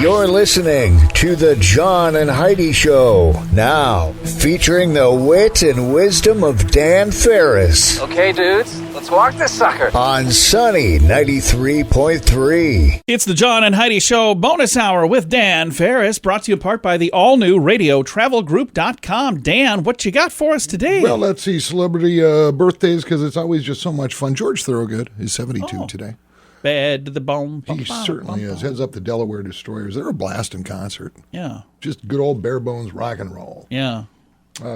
You're listening to the John and Heidi Show. Now, featuring the wit and wisdom of Dan Ferris. Okay, dudes, let's walk this sucker. On Sunny 93.3. It's the John and Heidi Show bonus hour with Dan Ferris, brought to you in part by the all-new RadioTravelGroup.com. Dan, what you got for us today? Well, let's see celebrity birthdays, because it's always just so much fun. George Thorogood is 72 today. Bad to the bone. He certainly is. Heads up the Delaware Destroyers. They're a blast in concert. Yeah. Just good old bare bones rock and roll. Yeah.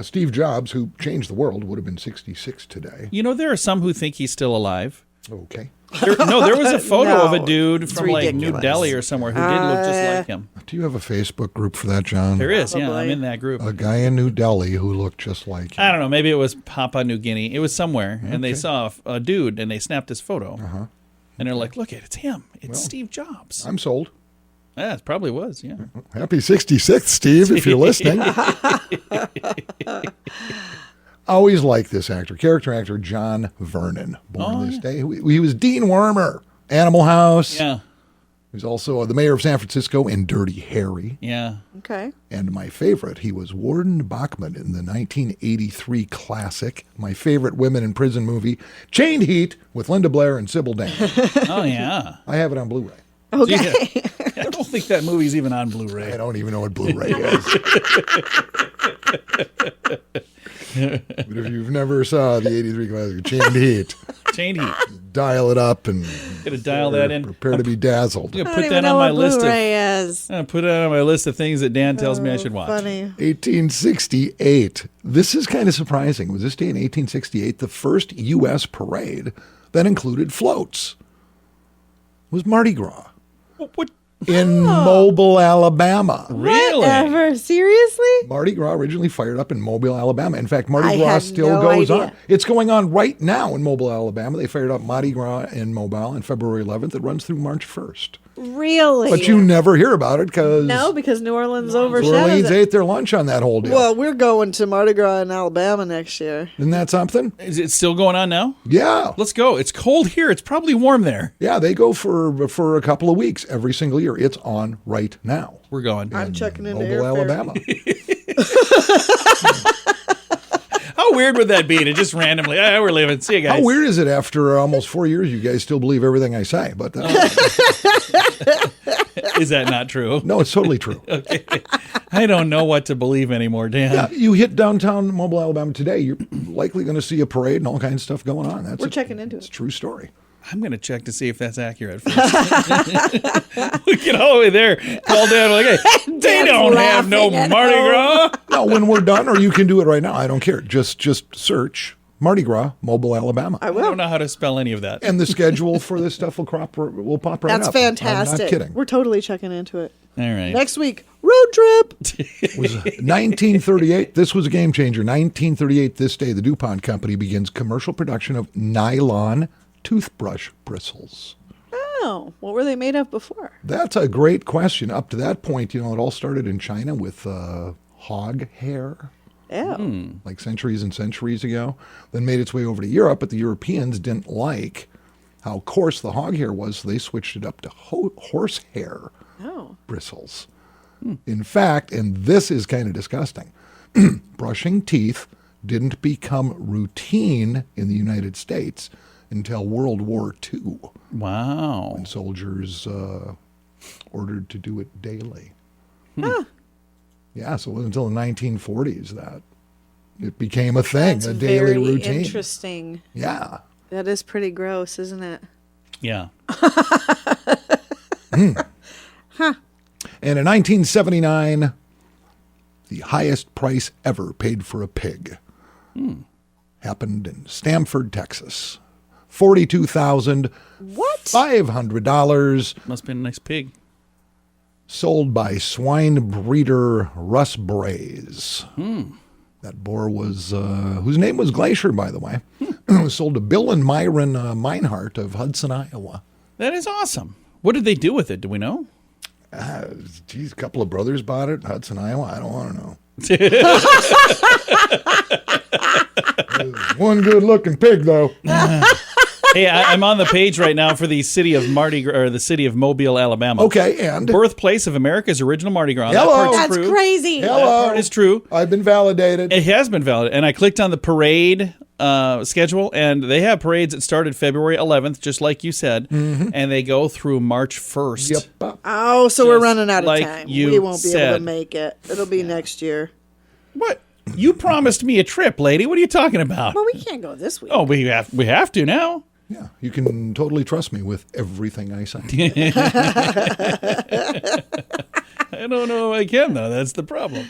Steve Jobs, who changed the world, would have been 66 today. You know, there are some who think he's still alive. Okay. There was a photo of a dude from like ridiculous. New Delhi or somewhere who did look just like him. Do you have a Facebook group for that, John? There is, yeah. Probably. I'm in that group. A guy in New Delhi who looked just like him. I don't know. Maybe it was Papua New Guinea. It was somewhere, and they saw a dude, and they snapped his photo. Uh-huh. And they're like, look, it's him. It's Steve Jobs. I'm sold. Yeah, it probably was, yeah. Happy 66th, Steve, if you're listening. Always like this character actor John Vernon, born this day. He was Dean Wormer, Animal House. Yeah, He was also the mayor of San Francisco in Dirty Harry. yeah. Okay. And my favorite, he was Warden Bachman in the 1983 classic, my favorite women in prison movie, Chained Heat, with Linda Blair and Sybil Dane. Oh, yeah. I have it on Blu-ray. Okay. I don't think that movie's even on Blu-ray. I don't even know what Blu-ray is. But if you've never saw the 83 classic, Chained Heat, Chained Heat. dial it up and Gotta dial that in. prepare to be dazzled. I'm gonna I put don't that even know on my what list. Blu-ray is. I'm gonna put that on my list of things that Dan tells me I should watch. Funny. 1868. This is kind of surprising. Was this day in 1868 the first U.S. parade that included floats? It was Mardi Gras What? in Mobile, Alabama. Really? Whatever. Seriously? Mardi Gras originally fired up in Mobile, Alabama. In fact, Mardi I Gras had still no goes idea. on. It's going on right now in Mobile, Alabama. They fired up Mardi Gras in Mobile on February 11th. It runs through March 1st. Really? But you never hear about it because No, because New Orleans New overshadows Orleans it. ate their lunch on that whole deal. Well, we're going to Mardi Gras in Alabama next year. Isn't that something? Is it still going on now? Yeah. Let's go. It's cold here. It's probably warm there. Yeah, they go for a couple of weeks every single year. It's on right now. We're going. I'm checking into Mobile, airfare. Alabama. How weird would that be to just randomly, we're leaving. See you guys. How weird is it after almost 4 years you guys still believe everything I say? But Is that not true? no, it's totally true. I don't know what to believe anymore, Dan. Yeah, you hit downtown Mobile, Alabama today, you're likely going to see a parade and all kinds of stuff going on. We're checking into It's a it. true story. I'm going to check to see if that's accurate first. We get all the way there, call down like, hey, they Dan's don't have no laughing at Mardi home. Gras. No, when we're done, or you can do it right now. I don't care. Just search Mardi Gras, Mobile, Alabama. I I will. don't know how to spell any of that. And the schedule for this stuff will pop right That's up. fantastic. I'm not kidding. We're totally checking into it. All right. Next week, road trip. It was 1938. This was a game changer. 1938, this day, the DuPont Company begins commercial production of nylon toothbrush bristles. Oh, what were they made of before? That's a great question. Up to that point, it all started in China with hog hair, Oh. like centuries and centuries ago. Then made its way over to Europe, but the Europeans didn't like how coarse the hog hair was, so they switched it up to horse hair Oh. bristles. In fact, and this is kind of disgusting, brushing teeth didn't become routine in the United States until World War II, Wow. when soldiers ordered to do it daily. Yeah, so it wasn't until the 1940s that it became a thing, That's a daily very routine. interesting. Yeah. That is pretty gross, isn't it? Yeah. And in 1979, the highest price ever paid for a pig happened in Stamford, Texas. $42,500 What? Must have been a nice pig. sold by swine breeder Russ Braze. That boar was, whose name was Glacier, by the way, was sold to Bill and Myron Meinhardt of Hudson, Iowa. That is awesome. What did they do with it? Do we know? Geez, a couple of brothers bought it, Hudson, Iowa. I don't want to know. One good-looking pig, though. Hey, I'm on the page right now for the city of the city of Mobile, Alabama. Okay, and? Birthplace of America's original Mardi Gras. Hello. That part's That's true. crazy. That Hello. part is true. I've been validated. It has been valid. And I clicked on the parade schedule, and they have parades that started February 11th, just like you said, and they go through March 1st. Yep. Oh, so we're Just running out of like time. you We won't be able said. to make it. It'll be next year. What? You promised me a trip, lady. What are you talking about? Well, we can't go this week. Oh, we have to now. Yeah, you can totally trust me with everything I say. I don't know if I can, though. That's the problem.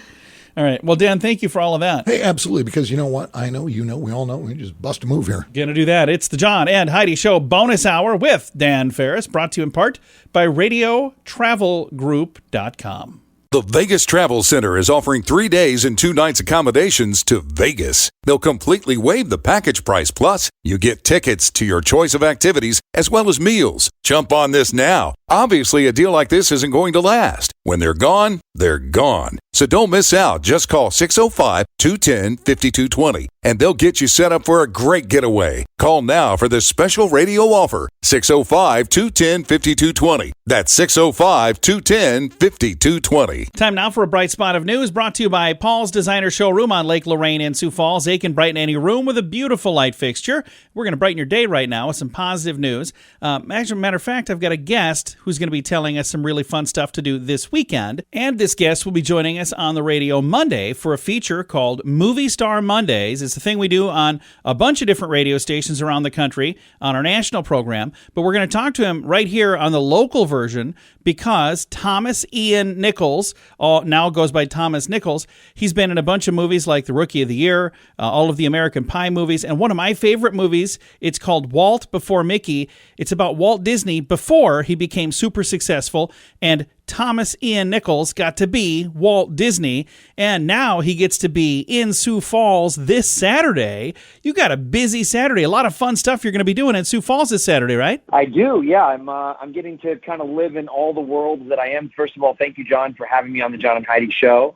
All right. Well, Dan, thank you for all of that. Hey, absolutely, because you know what? I know, you know, we all know. We just bust a move here. Going to do that. It's the John and Heidi Show bonus hour with Dan Ferris, brought to you in part by RadioTravelGroup.com. The Vegas Travel Center is offering 3 days and 2 nights accommodations to Vegas. They'll completely waive the package price. Plus, you get tickets to your choice of activities as well as meals. Jump on this now. Obviously, a deal like this isn't going to last. When they're gone, they're gone. So don't miss out. Just call 605-210-5220 and they'll get you set up for a great getaway. Call now for this special radio offer. 605-210-5220. That's 605-210-5220. Time now for a bright spot of news brought to you by Paul's Designer Showroom on Lake Lorraine in Sioux Falls. They can brighten any room with a beautiful light fixture. We're going to brighten your day right now with some positive news. Actually, matter of fact, I've got a guest who's going to be telling us some really fun stuff to do this weekend. And this guest will be joining us on the radio Monday for a feature called Movie Star Mondays. It's a thing we do on a bunch of different radio stations around the country on our national program. But we're going to talk to him right here on the local version because Thomas Ian Nichols, now goes by Thomas Nichols, he's been in a bunch of movies like The Rookie of the Year, all of the American Pie movies, and one of my favorite movies, it's called Walt Before Mickey. It's about Walt Disney before he became super successful, and Thomas Ian Nichols got to be Walt Disney, and now he gets to be in Sioux Falls this Saturday. You got a busy Saturday, a lot of fun stuff you're going to be doing in Sioux Falls this Saturday, right? I do, yeah. I'm getting to kind of live in all the worlds that I am. First of all, thank you, John, for having me on the John and Heidi Show,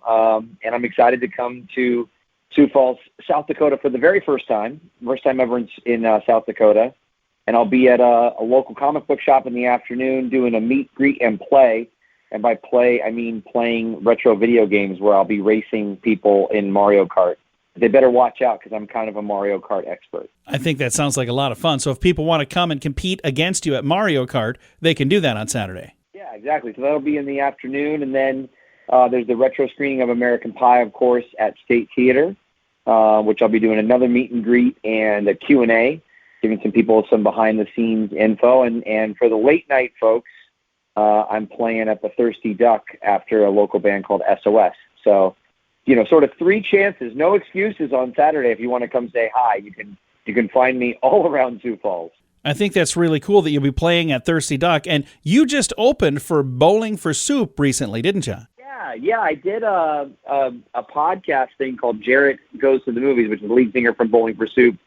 and I'm excited to come to Sioux Falls, South Dakota for the very first time ever in South Dakota, and I'll be at a local comic book shop in the afternoon doing a meet, greet, and play. And by play, I mean playing retro video games where I'll be racing people in Mario Kart. They better watch out because I'm kind of a Mario Kart expert. I think that sounds like a lot of fun. So if people want to come and compete against you at Mario Kart, they can do that on Saturday. Yeah, exactly. So that'll be in the afternoon. And then there's the retro screening of American Pie, of course, at State Theater, which I'll be doing another meet and greet and a Q&A, giving some people some behind-the-scenes info. And for the late-night folks, I'm playing at the Thirsty Duck after a local band called SOS. So, sort of 3 chances, no excuses on Saturday. If you want to come say hi, you can find me all around Sioux Falls. I think that's really cool that you'll be playing at Thirsty Duck. And you just opened for Bowling for Soup recently, didn't you? Yeah, I did a podcast thing called Jarrett Goes to the Movies, which is the lead singer from Bowling for Soup,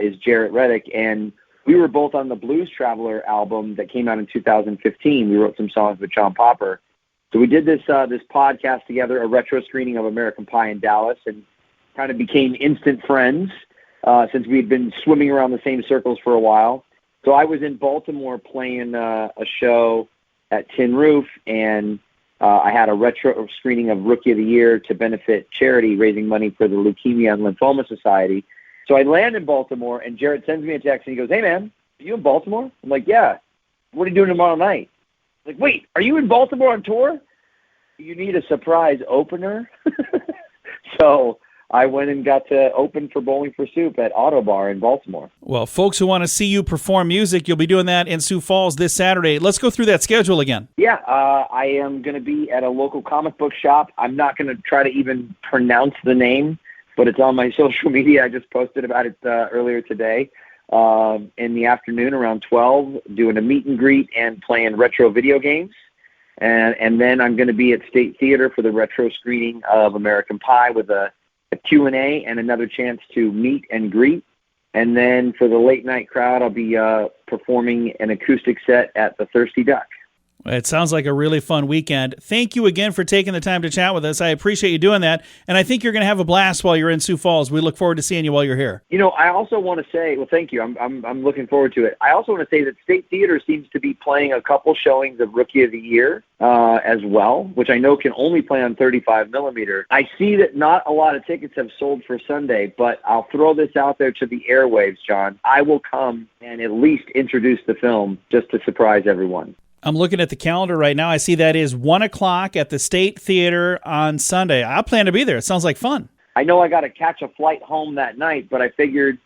is Jarrett Reddick, and we were both on the Blues Traveler album that came out in 2015. We wrote some songs with John Popper. So we did this podcast together, a retro screening of American Pie in Dallas, and kind of became instant friends since we had been swimming around the same circles for a while. So I was in Baltimore playing a show at Tin Roof, and I had a retro screening of Rookie of the Year to benefit charity, raising money for the Leukemia and Lymphoma Society. So I land in Baltimore, and Jarrett sends me a text, and he goes, "Hey, man, are you in Baltimore?" I'm like, "Yeah. What are you doing tomorrow night?" I'm like, "Wait, are you in Baltimore on tour? You need a surprise opener?" So I went and got to open for Bowling for Soup at Auto Bar in Baltimore. Well, folks who want to see you perform music, you'll be doing that in Sioux Falls this Saturday. Let's go through that schedule again. Yeah, I am going to be at a local comic book shop. I'm not going to try to even pronounce the name, but it's on my social media. I just posted about it earlier today. In the afternoon around 12, doing a meet and greet and playing retro video games. And then I'm going to be at State Theater for the retro screening of American Pie with a Q&A and another chance to meet and greet. And then for the late night crowd, I'll be performing an acoustic set at the Thirsty Duck. It sounds like a really fun weekend. Thank you again for taking the time to chat with us. I appreciate you doing that. And I think you're going to have a blast while you're in Sioux Falls. We look forward to seeing you while you're here. I also want to say, well, thank you. I'm looking forward to it. I also want to say that State Theater seems to be playing a couple showings of Rookie of the Year as well, which I know can only play on 35 millimeter. I see that not a lot of tickets have sold for Sunday, but I'll throw this out there to the airwaves, John. I will come and at least introduce the film just to surprise everyone. I'm looking at the calendar right now. I see that is 1 o'clock at the State Theater on Sunday. I plan to be there. It sounds like fun. I know I got to catch a flight home that night, but I figured,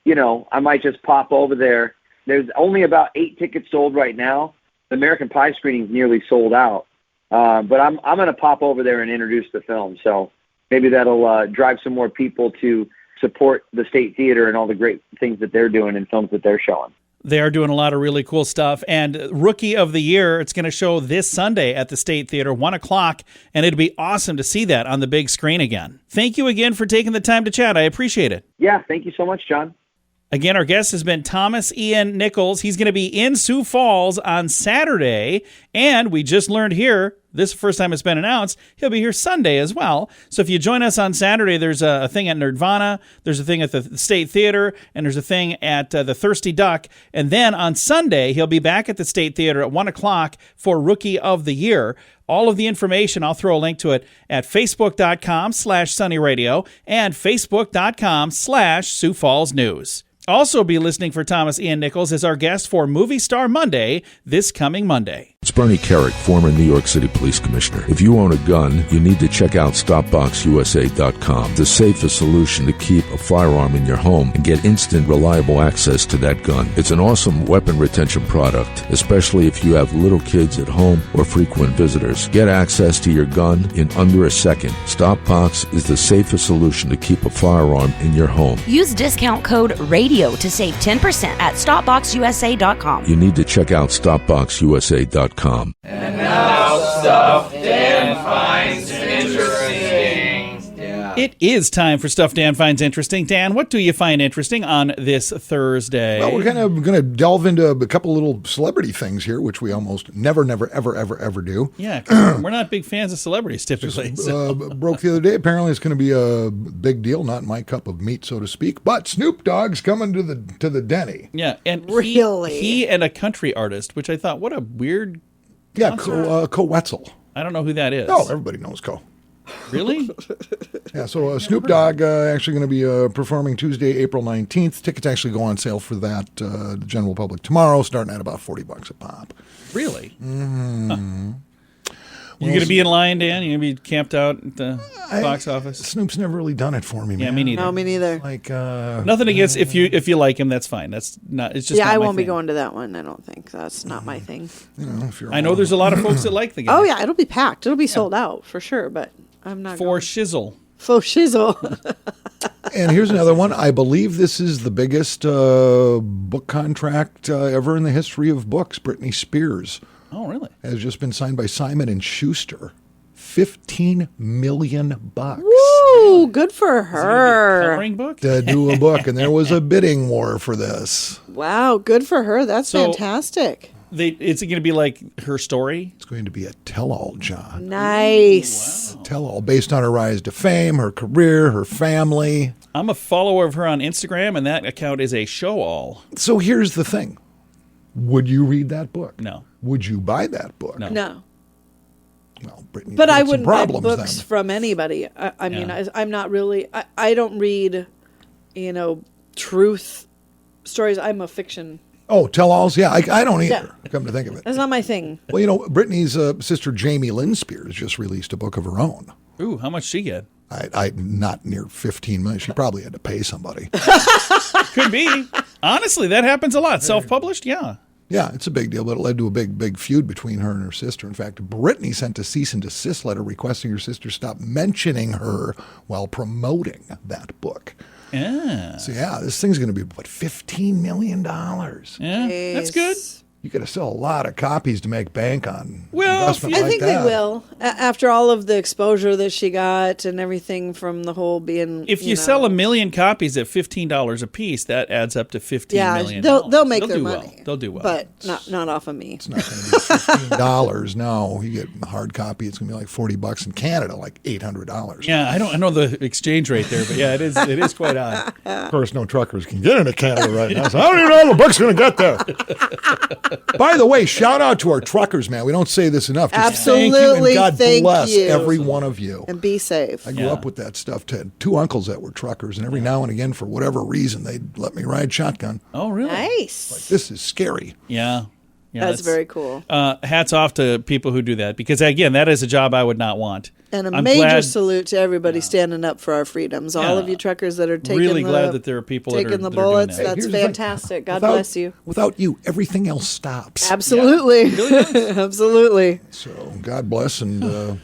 I might just pop over there. There's only about 8 tickets sold right now. The American Pie screening is nearly sold out. But I'm going to pop over there and introduce the film. So maybe that'll drive some more people to support the State Theater and all the great things that they're doing and films that they're showing. They are doing a lot of really cool stuff. And Rookie of the Year, it's going to show this Sunday at the State Theater, 1 o'clock, and it'd be awesome to see that on the big screen again. Thank you again for taking the time to chat. I appreciate it. Yeah, thank you so much, John. Again, our guest has been Thomas Ian Nichols. He's going to be in Sioux Falls on Saturday, and we just learned here, this is the first time it's been announced, he'll be here Sunday as well. So if you join us on Saturday, there's a thing at Nerdvana, there's a thing at the State Theater, and there's a thing at the Thirsty Duck. And then on Sunday, he'll be back at the State Theater at 1 o'clock for Rookie of the Year. All of the information, I'll throw a link to it at facebook.com/sunnyradio and facebook.com/Sioux Falls News. Also be listening for Thomas Ian Nichols as our guest for Movie Star Monday this coming Monday. It's Bernie Carrick, former New York City Police Commissioner. If you own a gun, you need to check out StopBoxUSA.com, the safest solution to keep a firearm in your home and get instant, reliable access to that gun. It's an awesome weapon retention product, especially if you have little kids at home or frequent visitors. Get access to your gun in under a second. StopBox is the safest solution to keep a firearm in your home. Use discount code RADIO to save 10% at StopBoxUSA.com. You need to check out StopBoxUSA.com. And now stuff Dan finds interesting. It is time for Stuff Dan Finds Interesting. Dan, what do you find interesting on this Thursday? Well, we're kind of going to delve into a couple little celebrity things here, which we almost never, ever do. Yeah, 'cause we're not big fans of celebrities typically. Broke the other day. Apparently, it's going to be a big deal. Not my cup of meat, so to speak. But Snoop Dogg's coming to the Denny. Yeah, and Really? he and a country artist, which I thought, what a weird. Yeah, Co Wetzel. I don't know who that is. Oh, everybody knows Co. Really? Yeah, so Snoop Dogg actually going to be performing Tuesday, April 19th. Tickets actually go on sale for that, the general public tomorrow, starting at about $40 a pop. Really? Mm-hmm. Huh. You going to be in line, Dan? You going to be camped out at the box office? Snoop's never really done it for me, man. Yeah, me neither. No, me neither. Like nothing against if you like him, that's fine. That's not. It's just Yeah, not I my won't be thing. going to that one. I don't think that's not my thing. if you're I know there's a lot of folks that like the guy. Oh yeah, it'll be packed. It'll be sold out for sure. But I'm not For going. shizzle. Faux shizzle. And here's another one. I believe this is the biggest book contract ever in the history of books. Britney Spears Oh, really? has just been signed by Simon & Schuster. $15 million Woo! Good for Is it gonna be a her. coloring book? to do a book, and there was a bidding war for this. Wow, good for her. That's So- fantastic. It's going to be like her story. It's going to be a tell-all, John. Nice. Tell-all based on her rise to fame, her career, her family. I'm a follower of her on Instagram, and that account is a show-all. So here's the thing. Would you read that book? No. Would you buy that book? No. No. Well, Brittany's But got I some wouldn't buy problems books then. from anybody. I mean, Yeah. I'm not really. I don't read, truth stories. I'm a fiction. Oh, tell-alls? Yeah, I don't either, come to think of it. That's not my thing. Well, Brittany's sister Jamie Lynn Spears just released a book of her own. Ooh, how much she get? I not near 15 million. She probably had to pay somebody. Could be. Honestly, that happens a lot. Self-published, yeah. Yeah, it's a big deal, but it led to a big feud between her and her sister. In fact, Brittany sent a cease and desist letter requesting her sister stop mentioning her while promoting that book. Yeah. So yeah, this thing's going to be $15 million. Yeah, that's good. You got to sell a lot of copies to make bank on Well, investment I like think that. they will. After all of the exposure that she got and everything from the whole being. If you sell 1 million copies at $15 a piece, that adds up to $15 million. they'll make their do money. Well. They'll do well. But not off of me. It's not going to be $15. No, you get a hard copy. It's going to be like $40 in Canada, like $800. Yeah, I know the exchange rate there, but yeah, it is quite odd. Of course, no truckers can get into Canada right now, so I don't even know how the book's going to get there. By the way, shout out to our truckers, man. We don't say this enough. Just Absolutely. Thank you, and God Thank bless you. every one of you. And be safe. I grew up with that stuff. Had 2 uncles that were truckers, and every now and again, for whatever reason, they'd let me ride shotgun. Oh, really? Nice. This is scary. Yeah. That's very cool. Hats off to people who do that, because, again, that is a job I would not want. And I'm major glad- salute to everybody standing up for our freedoms. All of you truckers that are taking really glad that there are people that are taking the that are doing bullets. that. That's Here's the thing. fantastic. God Without- bless you. Without you, everything else stops. Absolutely. Absolutely. So God bless and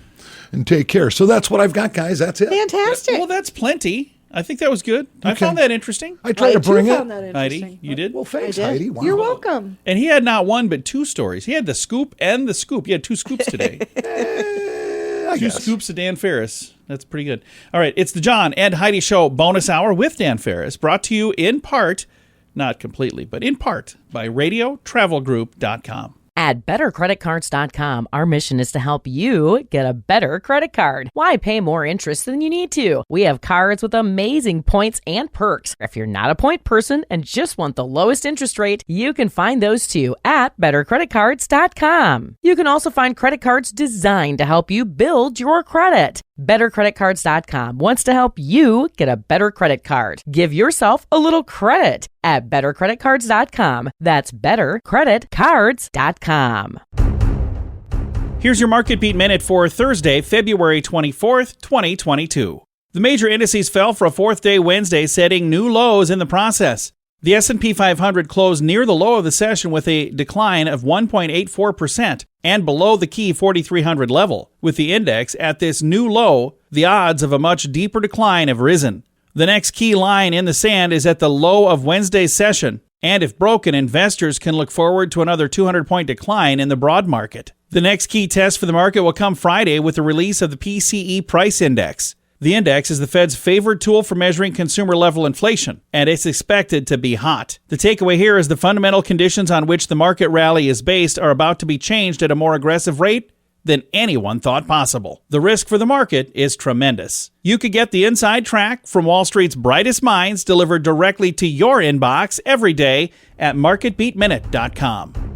take care. So that's what I've got, guys. That's it. Fantastic. Well, that's plenty. I think that was good. I Okay. found that interesting. I tried to too bring found it. that Heidi, interesting. you did? Well, I thanks, did. Heidi. Wow. You're welcome. And he had not one but 2 stories. He had the scoop and the scoop. He had 2 scoops today. I 2 guess. scoops of Dan Ferris. That's pretty good. All right, it's the John and Heidi Show bonus hour with Dan Ferris, brought to you in part, not completely, but in part, by RadioTravelGroup.com. At BetterCreditCards.com, our mission is to help you get a better credit card. Why pay more interest than you need to? We have cards with amazing points and perks. If you're not a point person and just want the lowest interest rate, you can find those too at BetterCreditCards.com. You can also find credit cards designed to help you build your credit. BetterCreditCards.com wants to help you get a better credit card. Give yourself a little credit at BetterCreditCards.com. That's BetterCreditCards.com. Here's your Marketpeat Minute for Thursday, February 24th, 2022. The major indices fell for a 4th day Wednesday, setting new lows in the process. The S&P 500 closed near the low of the session with a decline of 1.84% and below the key 4,300 level. With the index at this new low, the odds of a much deeper decline have risen. The next key line in the sand is at the low of Wednesday's session, and if broken, investors can look forward to another 200-point decline in the broad market. The next key test for the market will come Friday with the release of the PCE price index. The index is the Fed's favored tool for measuring consumer-level inflation, and it's expected to be hot. The takeaway here is the fundamental conditions on which the market rally is based are about to be changed at a more aggressive rate than anyone thought possible. The risk for the market is tremendous. You could get the inside track from Wall Street's brightest minds delivered directly to your inbox every day at MarketbeatMinute.com.